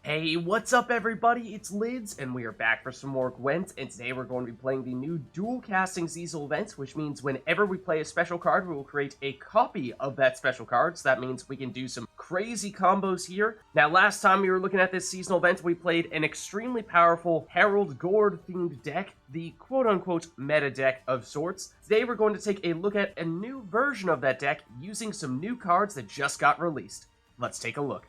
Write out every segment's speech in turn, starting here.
Hey, what's up everybody? It's Lids, and we are back for some more Gwent, and today we're going to be playing the new dual casting seasonal event, which means whenever we play a special card, we will create a copy of that special card, so that means we can do some crazy combos here. Now, last time we were looking at this seasonal event, we played an extremely powerful Harald Gord themed deck, the quote-unquote meta deck of sorts. Today we're going to take a look at a new version of that deck using some new cards that just got released. Let's take a look.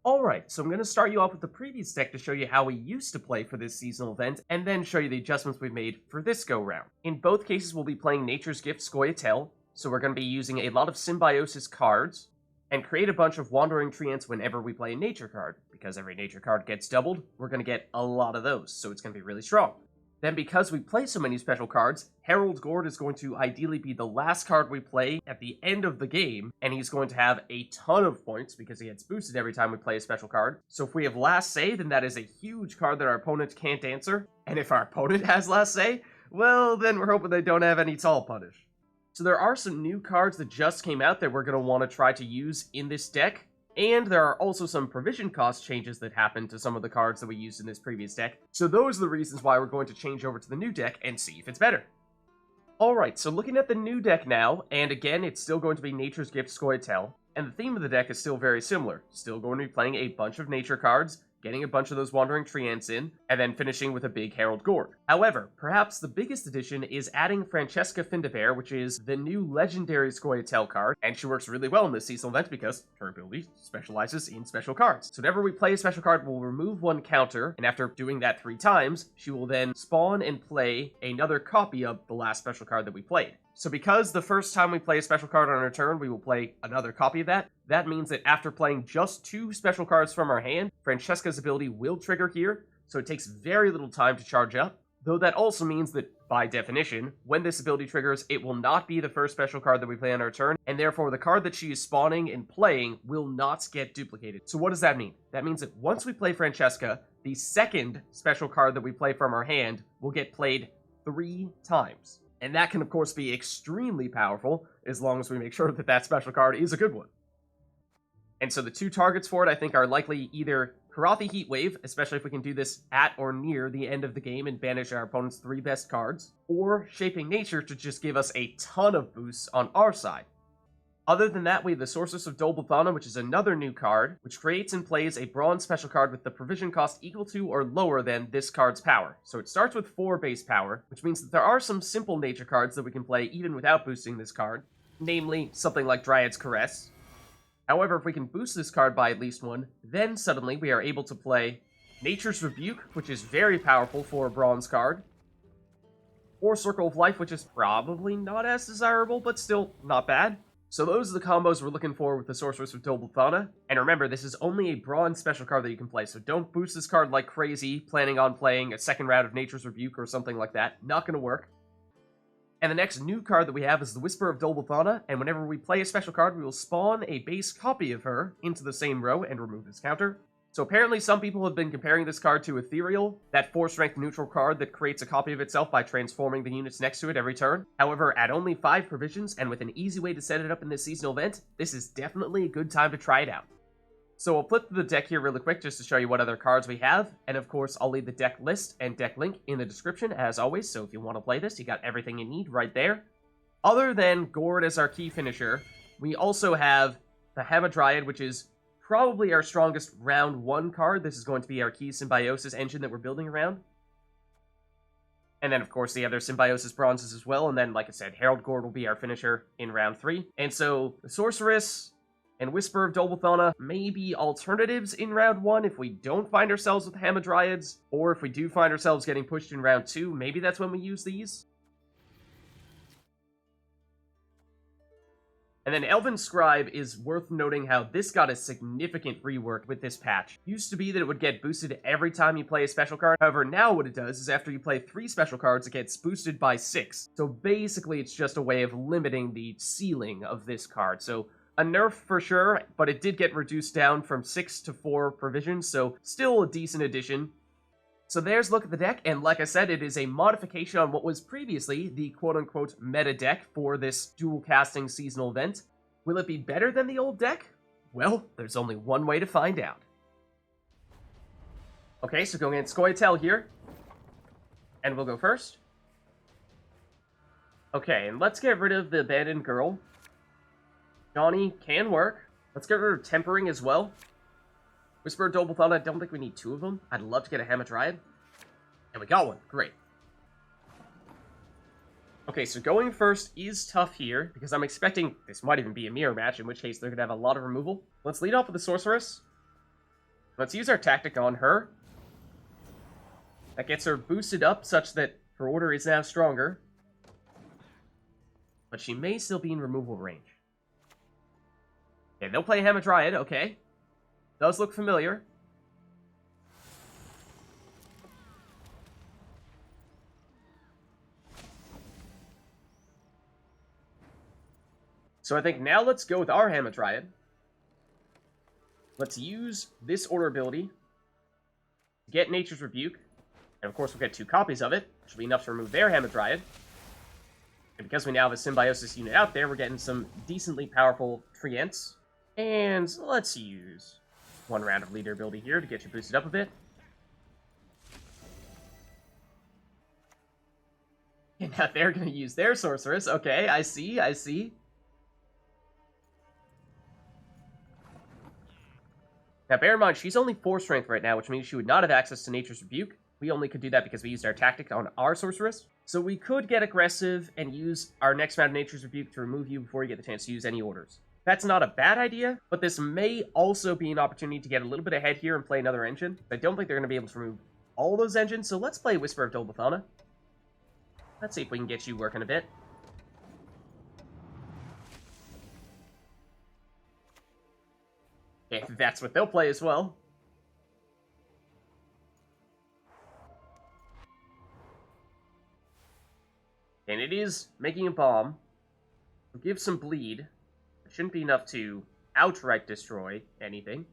Alright, so I'm going to start you off with the previous deck to show you how we used to play for this seasonal event, and then show you the adjustments we've made for this go-round. In both cases, we'll be playing Nature's Gift Scoia'tael, so we're going to be using a lot of Symbiosis cards, and create a bunch of Wandering Treants whenever we play a nature card. Because every nature card gets doubled, we're going to get a lot of those, so it's going to be really strong. Then because we play so many special cards, Harald Gord is going to ideally be the last card we play at the end of the game, and he's going to have a ton of points because he gets boosted every time we play a special card. So if we have last say, then that is a huge card that our opponent can't answer, and if our opponent has last say, well, then we're hoping they don't have any tall punish. So there are some new cards that just came out that we're going to want to try to use in this deck. And there are also some provision cost changes that happened to some of the cards that we used in this previous deck. So those are the reasons why we're going to change over to the new deck and see if it's better. Alright, so looking at the new deck now, and again, it's still going to be Nature's Gift Scoia'tael, and the theme of the deck is still very similar. Still going to be playing a bunch of nature cards, getting a bunch of those Wandering Treants in, and then finishing with a big Harald Gord. However, perhaps the biggest addition is adding Francesca Findabair, which is the new legendary Scoia'tael card, and she works really well in this seasonal event because her ability specializes in special cards. So whenever we play a special card, we'll remove one counter, and after doing that 3 times, she will then spawn and play another copy of the last special card that we played. So because the first time we play a special card on our turn, we will play another copy of that, that means that after playing just 2 special cards from our hand, Francesca's ability will trigger here, so it takes very little time to charge up, though that also means that, by definition, when this ability triggers, it will not be the first special card that we play on our turn, and therefore the card that she is spawning and playing will not get duplicated. So what does that mean? That means that once we play Francesca, the second special card that we play from our hand will get played 3 times. And that can, of course, be extremely powerful, as long as we make sure that that special card is a good one. And so the 2 targets for it, I think, are likely either Korathi Heatwave, especially if we can do this at or near the end of the game and banish our opponent's 3 best cards, or Shaping Nature to just give us a ton of boosts on our side. Other than that, we have the Sorceress of Dol Blathanna, which is another new card, which creates and plays a bronze special card with the provision cost equal to or lower than this card's power. So it starts with 4 base power, which means that there are some simple nature cards that we can play even without boosting this card, namely something like Dryad's Caress. However, if we can boost this card by at least 1, then suddenly we are able to play Nature's Rebuke, which is very powerful for a bronze card, or Circle of Life, which is probably not as desirable, but still not bad. So those are the combos we're looking for with the Sorceress of Dol Blathanna, and remember, this is only a bronze special card that you can play, so don't boost this card like crazy, planning on playing a second round of Nature's Rebuke or something like that. Not gonna work. And the next new card that we have is the Whisper of Dol Blathanna, and whenever we play a special card, we will spawn a base copy of her into the same row and remove this counter. So apparently some people have been comparing this card to Ethereal, that 4-strength neutral card that creates a copy of itself by transforming the units next to it every turn. However, at only 5 provisions, and with an easy way to set it up in this seasonal event, this is definitely a good time to try it out. So I'll flip through the deck here really quick just to show you what other cards we have, and of course I'll leave the deck list and deck link in the description as always, so if you want to play this, you got everything you need right there. Other than Gord as our key finisher, we also have the Hamadryad, which is probably our strongest round 1 card. This is going to be our key symbiosis engine that we're building around. And then, of course, the other symbiosis bronzes as well. And then, like I said, Harald Gord will be our finisher in round 3. And so, the Sorceress and Whisper of Dol Blathanna may be alternatives in round 1 if we don't find ourselves with Hamadryads. Or if we do find ourselves getting pushed in round 2, maybe that's when we use these. And then Elven Scribe is worth noting how this got a significant rework with this patch. Used to be that it would get boosted every time you play a special card, however now what it does is after you play 3 special cards it gets boosted by 6. So basically it's just a way of limiting the ceiling of this card. So a nerf for sure, but it did get reduced down from 6 to 4 provisions, so still a decent addition. So there's a look at the deck, and like I said, it is a modification on what was previously the quote-unquote meta deck for this dual casting seasonal event. Will it be better than the old deck? Well, there's only one way to find out. Okay, so going in Scoia'Tael here. And we'll go first. Okay, and let's get rid of the abandoned girl. Johnny can work. Let's get rid of tempering as well. Whisper of Dol Blathanna, I don't think we need 2 of them. I'd love to get a Hamadryad. And we got one. Great. Okay, so going first is tough here, because I'm expecting this might even be a mirror match, in which case they're going to have a lot of removal. Let's lead off with the Sorceress. Let's use our tactic on her. That gets her boosted up such that her order is now stronger. But she may still be in removal range. Okay, they'll play Hamadryad, okay. Does look familiar. So I think now let's go with our Hamadryad. Let's use this order ability to get Nature's Rebuke. And of course we'll get 2 copies of it, which will be enough to remove their Hamadryad. And because we now have a Symbiosis unit out there, we're getting some decently powerful Treants. And let's use 1 round of leader ability here to get you boosted up a bit. And now they're going to use their Sorceress. Okay, I see, I see. Now, bear in mind, she's only 4 strength right now, which means she would not have access to Nature's Rebuke. We only could do that because we used our tactic on our Sorceress. So we could get aggressive and use our next round of Nature's Rebuke to remove you before you get the chance to use any orders. That's not a bad idea, but this may also be an opportunity to get a little bit ahead here and play another engine. I don't think they're going to be able to remove all those engines, so let's play Whisper of Dol Blathanna. Let's see if we can get you working a bit. If that's what they'll play as well. And it is making a bomb. We'll give some bleed. It shouldn't be enough to outright destroy anything.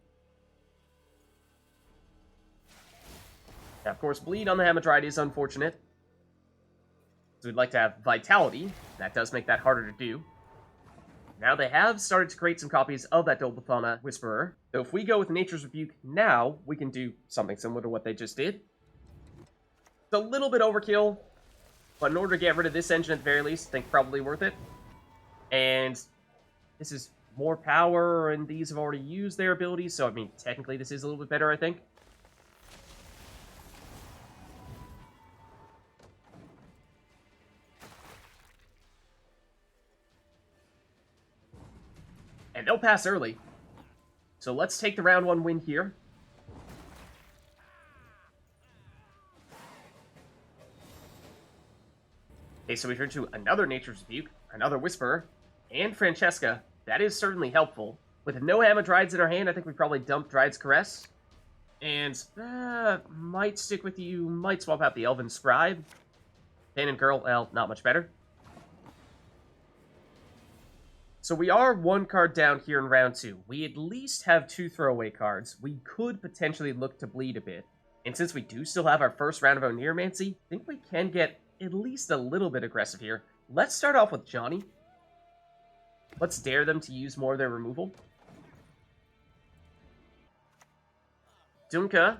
Now, of course, bleed on the Hamadryad is unfortunate. So we'd like to have Vitality. That does make that harder to do. Now they have started to create some copies of that Dol Blathanna Whisperer. So if we go with Nature's Rebuke now, we can do something similar to what they just did. It's a little bit overkill, but in order to get rid of this engine at the very least, I think probably worth it. And this is more power, and these have already used their abilities, so I mean, technically this is a little bit better, I think. And they'll pass early. So let's take the round 1 win here. Okay, so we turn to another Nature's Rebuke, another Whisperer, and Francesca. That is certainly helpful. With no Hamadryads in our hand, I think we probably dump Dryad's Caress. And, might stick with you, might swap out the Elven Scribe. Abandoned Girl, well, not much better. So we are 1 card down here in round 2. We at least have 2 throwaway cards. We could potentially look to bleed a bit. And since we do still have our first round of Oneiromancy, I think we can get at least a little bit aggressive here. Let's start off with Johnny. Let's dare them to use more of their removal. Dunka.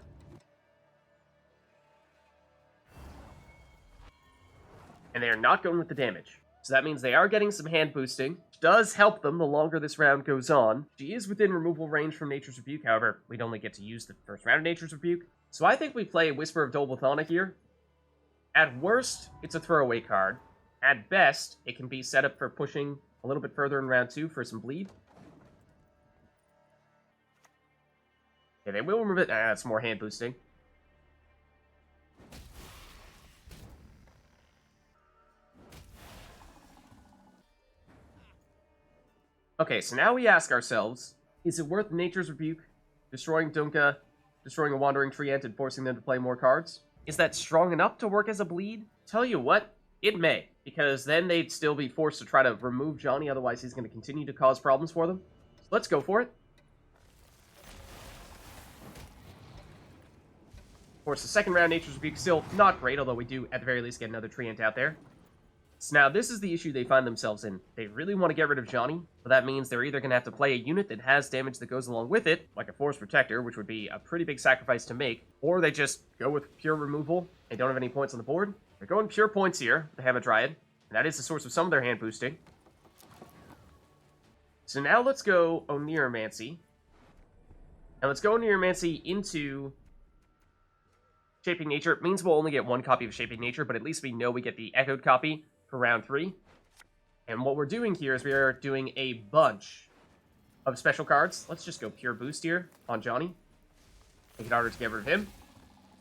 And they are not going with the damage. So that means they are getting some hand boosting, which does help them the longer this round goes on. She is within removal range from Nature's Rebuke, however, we'd only get to use the first round of Nature's Rebuke. So I think we play Whisper of Dol Blathanna here. At worst, it's a throwaway card. At best, it can be set up for pushing a little bit further in round 2 for some bleed. Yeah, they will remove it. It's more hand boosting. Okay, so now we ask ourselves, is it worth Nature's Rebuke, destroying Dunka, destroying a Wandering Treant, and forcing them to play more cards? Is that strong enough to work as a bleed? Tell you what, it may, because then they'd still be forced to try to remove Johnny, otherwise he's going to continue to cause problems for them. So let's go for it. Of course, the second round Nature's Rebuke still not great, although we do, at the very least, get another Treant out there. So now this is the issue they find themselves in. They really want to get rid of Johnny, but that means they're either going to have to play a unit that has damage that goes along with it, like a Force Protector, which would be a pretty big sacrifice to make, or they just go with pure removal and don't have any points on the board. They're going pure points here, the Hamadryad, and that is the source of some of their hand boosting. So now let's go Oneiromancy. And let's go Oneiromancy into Shaping Nature. It means we'll only get one copy of Shaping Nature, but at least we know we get the echoed copy for round 3. And what we're doing here is we are doing a bunch of special cards. Let's just go pure boost here on Johnny. Make it harder to get rid of him.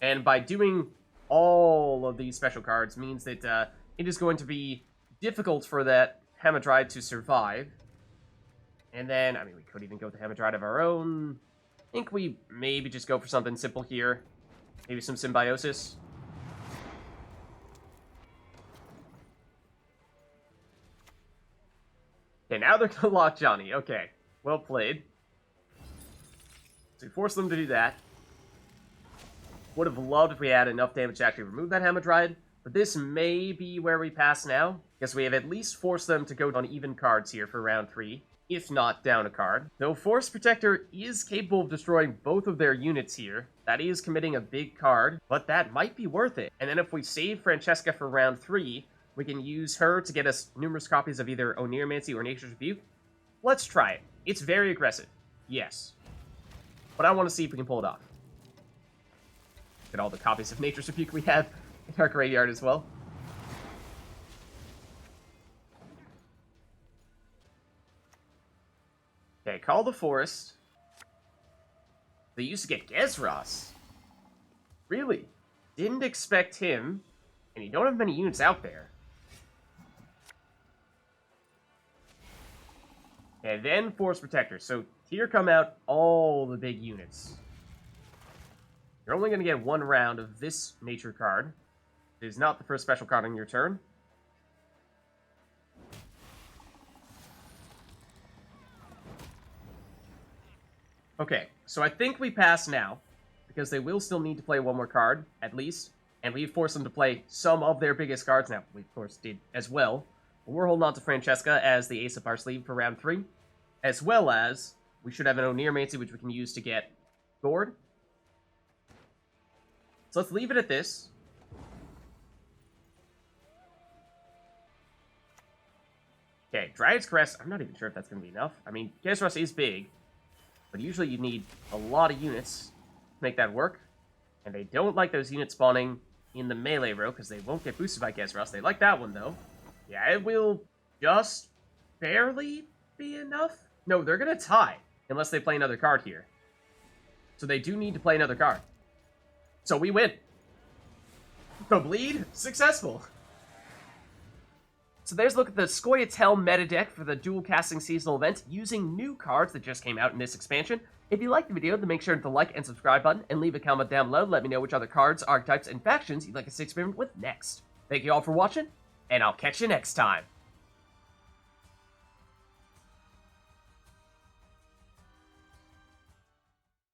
And by doing all of these special cards means that it is going to be difficult for that Hamadryad to survive. And then, I mean, we could even go with the Hamadryad of our own. I think we maybe just go for something simple here. Maybe some Symbiosis. Okay, now they're gonna lock Johnny. Okay, well played. So we forced them to do that. Would have loved if we had enough damage to actually remove that Hamadryad, but this may be where we pass now, because we have at least forced them to go on even cards here for round 3, if not down a card. Though Force Protector is capable of destroying both of their units here, that is committing a big card, but that might be worth it. And then if we save Francesca for round 3, we can use her to get us numerous copies of either Oneiromancy or Nature's Rebuke. Let's try it. It's very aggressive, yes. But I want to see if we can pull it off. Look at all the copies of Nature's Rebuke we have in our graveyard as well. Okay, Call the Forest. They used to get Gezras. Really? Didn't expect him. And you don't have many units out there. And then Force Protector. So here come out all the big units. You're only going to get one round of this nature card. It is not the first special card on your turn. Okay, so I think we pass now, because they will still need to play one more card, at least, and we forced them to play some of their biggest cards. Now, we of course did as well, but we're holding on to Francesca as the ace up our sleeve for round 3, as well as we should have an Oneiromancy, which we can use to get Gord. So let's leave it at this. Okay, Dryad's Caress, I'm not even sure if that's going to be enough. I mean, Gezras is big, but usually you need a lot of units to make that work. And they don't like those units spawning in the melee row, because they won't get boosted by Gezras. They like that one, though. Yeah, it will just barely be enough. No, they're going to tie, unless they play another card here. So they do need to play another card. So we win. The bleed, successful. So there's a look at the Scoia'Tael meta deck for the dual casting seasonal event using new cards that just came out in this expansion. If you liked the video, then make sure to hit the like and subscribe button and leave a comment down below to let me know which other cards, archetypes, and factions you'd like us to experiment with next. Thank you all for watching, and I'll catch you next time.